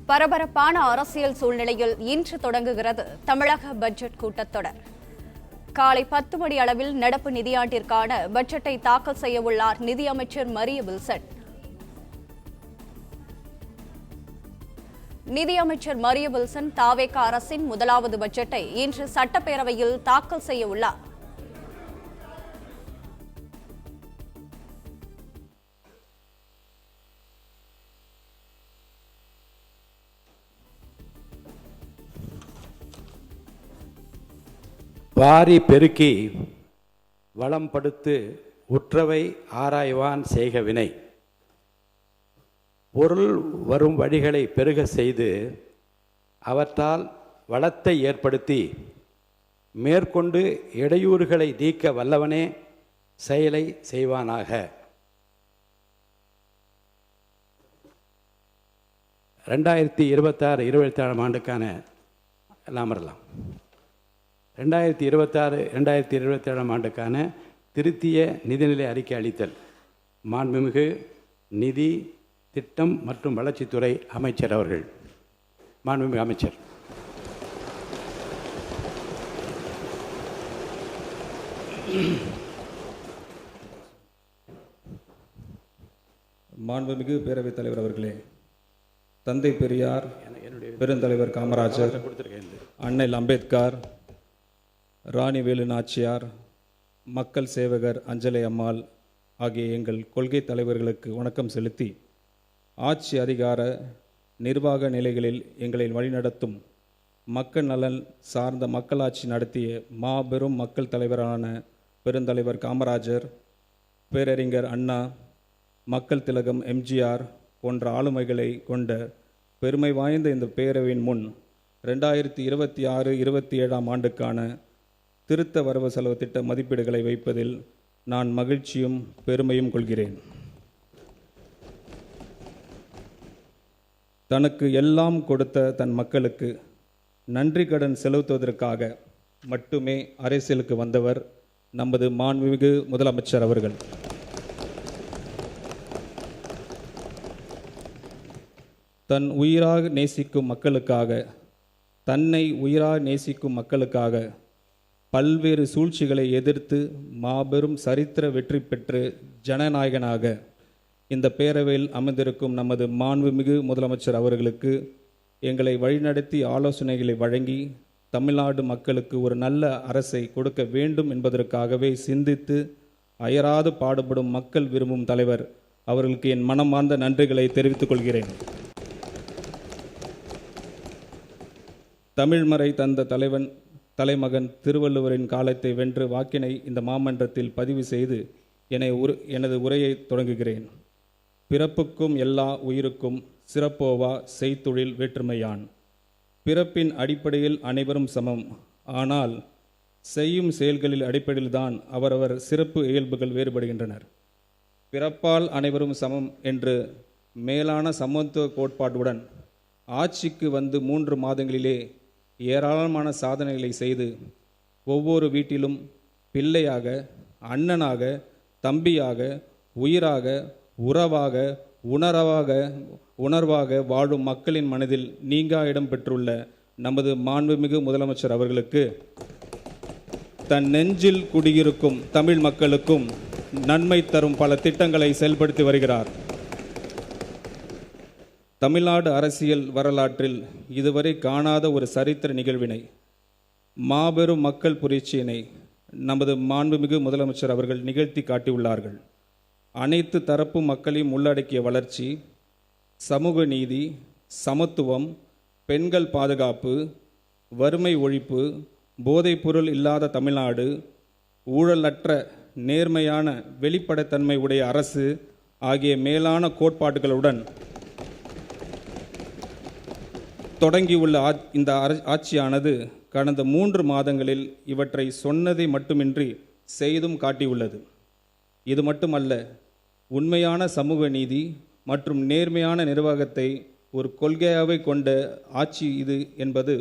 பரபரப்பான அரசியல் சூழ்நிலையில் இன்று தொடங்குகிறது தமிழக பட்ஜெட் கூட்டத்தொடர். காலை 10 மணி அளவில் நடப்பு நிதியாண்டிற்கான பட்ஜெட்டை தாக்கல் செய்ய உள்ளார் நிதியமைச்சர் மரிய வில்சன். நிதியமைச்சர் மரிய வில்சன் தாவேகா அரசின் முதலாவது பட்ஜெட்டை இன்று சட்டப்பேரவையில் தாக்கல் செய்ய உள்ளார். வாரி பெருக்கி வளம் படுத்து உற்றவை ஆராய்வான் செய்க வினை. பொருள் வரும் வழிகளை பெருக செய்து அவற்றால் வளத்தை ஏற்படுத்தி மேற்கொண்டு இடையூறுகளை நீக்க வல்லவனே செயலை செய்வானாக. 2026-27 ஆண்டுக்கான எல்லாம் வரலாம். 2026-27 ஆண்டுக்கான திருத்திய நிதிநிலை அறிக்கை அளித்தல் மாண்புமிகு நிதி திட்டம் மற்றும் வளர்ச்சித்துறை அமைச்சர் அவர்கள். மாண்புமிகு அமைச்சர். மாண்புமிகு பேரவைத் தலைவர் அவர்களே, தந்தை பெரியார், பெருந்தலைவர் காமராஜர், அண்ணல் அம்பேத்கர், ராணி வேலு நாச்சியார், மக்கள் சேவகர் அஞ்சலை அம்மாள் ஆகிய எங்கள் கொள்கை தலைவர்களுக்கு வணக்கம் செலுத்தி, ஆட்சி அதிகார நிர்வாக நிலைகளில் எங்களை வழிநடத்தும் மக்கள் நலன் சார்ந்த மக்களாட்சி நடத்திய மாபெரும் மக்கள் தலைவரான பெருந்தலைவர் காமராஜர், பேரறிஞர் அண்ணா, மக்கள் திலகம் எம்ஜிஆர் போன்ற ஆளுமைகளை கொண்ட பெருமை வாய்ந்த இந்த பேரவையின் முன் 2026-27 ஆண்டுக்கான திருத்த வரவு செலவு திட்ட மதிப்பீடுகளை வைப்பதில் நான் மகிழ்ச்சியும் பெருமையும் கொள்கிறேன். தனக்கு எல்லாம் கொடுத்த தன் மக்களுக்கு நன்றி கடன் செலுத்துவதற்காக மட்டுமே அரசியலுக்கு வந்தவர் நமது மாண்புமிகு முதலமைச்சர் அவர்கள். தன் உயிராக நேசிக்கும் மக்களுக்காக, தன்னை உயிராக நேசிக்கும் மக்களுக்காக பல்வேறு சூழ்ச்சிகளை எதிர்த்து மாபெரும் சரித்திர வெற்றி பெற்று ஜனநாயகனாக இந்த பேரவையில் அமர்ந்திருக்கும் நமது மாண்புமிகு முதலமைச்சர் அவர்களுக்கு எங்களை வழிநடத்தி ஆலோசனைகளை வழங்கி தமிழ்நாடு மக்களுக்கு ஒரு நல்ல அரசை கொடுக்க வேண்டும் என்பதற்காகவே சிந்தித்து அயராது பாடுபடும் மக்கள் விரும்பும் தலைவர் அவர்களுக்கு என் மனமார்ந்த நன்றிகளை தெரிவித்துக் கொள்கிறேன். தமிழ்மறை தந்த தலைமகன் திருவள்ளுவரின் காலத்தை வென்று வாக்கினை இந்த மாமன்றத்தில் பதிவு செய்து எனது உரையை தொடங்குகிறேன். பிறப்புக்கும் எல்லா உயிருக்கும் சிறப்போவா செய்தொழில் வேற்றுமையான். பிறப்பின் அடிப்படையில் அனைவரும் சமம், ஆனால் செய்யும் செயல்களில் அடிப்படையில்தான் அவரவர் சிறப்பு இயல்புகள் வேறுபடுகின்றனர். பிறப்பால் அனைவரும் சமம் என்று மேலான சமத்துவ கோட்பாட்டுடன் ஆட்சிக்கு வந்து 3 மாதங்களிலே ஏராளமான சாதனைகளை செய்து ஒவ்வொரு வீட்டிலும் பிள்ளையாக, அண்ணனாக, தம்பியாக, உயிராக, உறவாக, உணர்வாக வாழும் மக்களின் மனதில் நீங்கா இடம் பெற்றுள்ள நமது மாண்புமிகு முதலமைச்சர் அவர்களுக்கு தன் நெஞ்சில் குடியிருக்கும் தமிழ் மக்களுக்கும் நன்மை தரும் பல திட்டங்களை செயல்படுத்தி வருகிறார். தமிழ்நாடு அரசியல் வரலாற்றில் இதுவரை காணாத ஒரு சரித்திர நிகழ்வினை, மாபெரும் மக்கள் புரட்சியினை நமது மாண்புமிகு முதலமைச்சர் அவர்கள் நிகழ்த்தி காட்டியுள்ளார்கள். அனைத்து தரப்பு மக்களையும் உள்ளடக்கிய வளர்ச்சி, சமூக நீதி, சமத்துவம், பெண்கள் பாதுகாப்பு, வறுமை ஒழிப்பு, போதைப்பொருள் இல்லாத தமிழ்நாடு, ஊழலற்ற நேர்மையான வெளிப்படைத்தன்மை உடைய அரசு ஆகிய மேலான கோட்பாடுகளுடன் தொடங்கியுள்ள இந்த ஆட்சியானது கடந்த 3 மாதங்களில் இவற்றை சொன்னதை மட்டுமின்றி செய்தும் காட்டியுள்ளது. இது மட்டுமல்ல, உண்மையான சமூக நீதி மற்றும் நேர்மையான நிர்வாகத்தை ஒரு கொள்கையாகவே கொண்ட ஆட்சி இது என்பது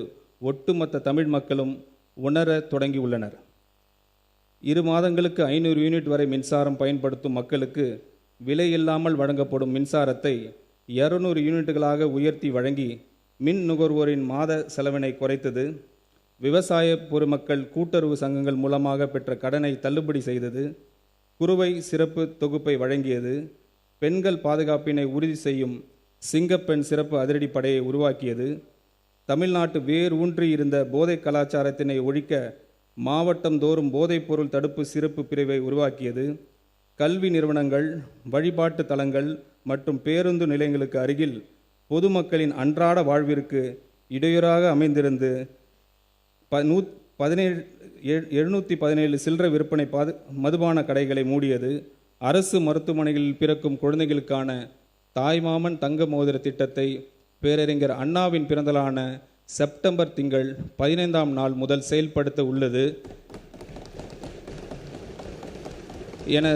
ஒட்டுமொத்த தமிழ் மக்களும் உணர தொடங்கியுள்ளனர். 2 மாதங்களுக்கு 500 யூனிட் வரை மின்சாரம் பயன்படுத்தும் மக்களுக்கு விலை இல்லாமல் வழங்கப்படும் மின்சாரத்தை 200 யூனிட்டுகளாக உயர்த்தி வழங்கி மின் நுகர்வோரின் மாத செலவினை குறைத்தது, விவசாய பொதுமக்கள் கூட்டுறவு சங்கங்கள் மூலமாக பெற்ற கடனை தள்ளுபடி செய்தது, குறுவை சிறப்பு தொகுப்பை வழங்கியது, பெண்கள் பாதுகாப்பினை உறுதி செய்யும் சிங்கப்பெண் சிறப்பு அதிரடிப்படையை உருவாக்கியது, தமிழ்நாட்டு வேர் ஊன்றி இருந்த போதை கலாச்சாரத்தினை ஒழிக்க மாவட்டம் தோறும் போதைப்பொருள் தடுப்பு சிறப்பு பிரிவை உருவாக்கியது, கல்வி நிறுவனங்கள், வழிபாட்டு தலங்கள் மற்றும் பேருந்து நிலையங்களுக்கு அருகில் பொதுமக்களின் அன்றாட வாழ்விற்கு இடையூறாக அமைந்திருந்து 717 சில்லறை விற்பனை மதுபான கடைகளை மூடியது, அரசு மருத்துவமனைகளில் பிறக்கும் குழந்தைகளுக்கான தாய்மாமன் தங்க மோதிர திட்டத்தை பேரறிஞர் அண்ணாவின் பிறந்தநாளான செப்டம்பர் திங்கள் 15ஆம் நாள் முதல் செயல்படுத்த உள்ளது என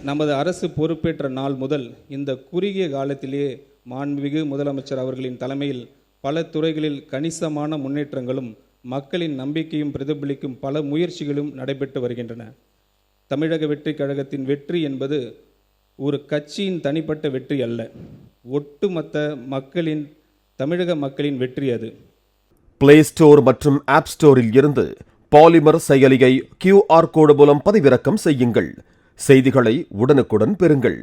நமது அரசு பொறுப்பேற்ற நாள் முதல் இந்த குறுகிய காலத்திலேயே மாண்புமிகு முதலமைச்சர் அவர்களின் தலைமையில் பல துறைகளில் கணிசமான முன்னேற்றங்களும் மக்களின் நம்பிக்கையும் பிரதிபலிக்கும் பல முயற்சிகளும் நடைபெற்று வருகின்றன. தமிழக வெற்றிக் கழகத்தின் வெற்றி என்பது ஒரு கட்சியின் தனிப்பட்ட வெற்றி அல்ல, ஒட்டுமொத்த தமிழக மக்களின் வெற்றி அது. பிளே ஸ்டோர் மற்றும் ஆப் ஸ்டோரில் இருந்து பாலிமர் செயலியை QR கோடு மூலம் பதிவிறக்கம் செய்யுங்கள். செய்திகளை உடனுக்குடன் பெறுங்கள்.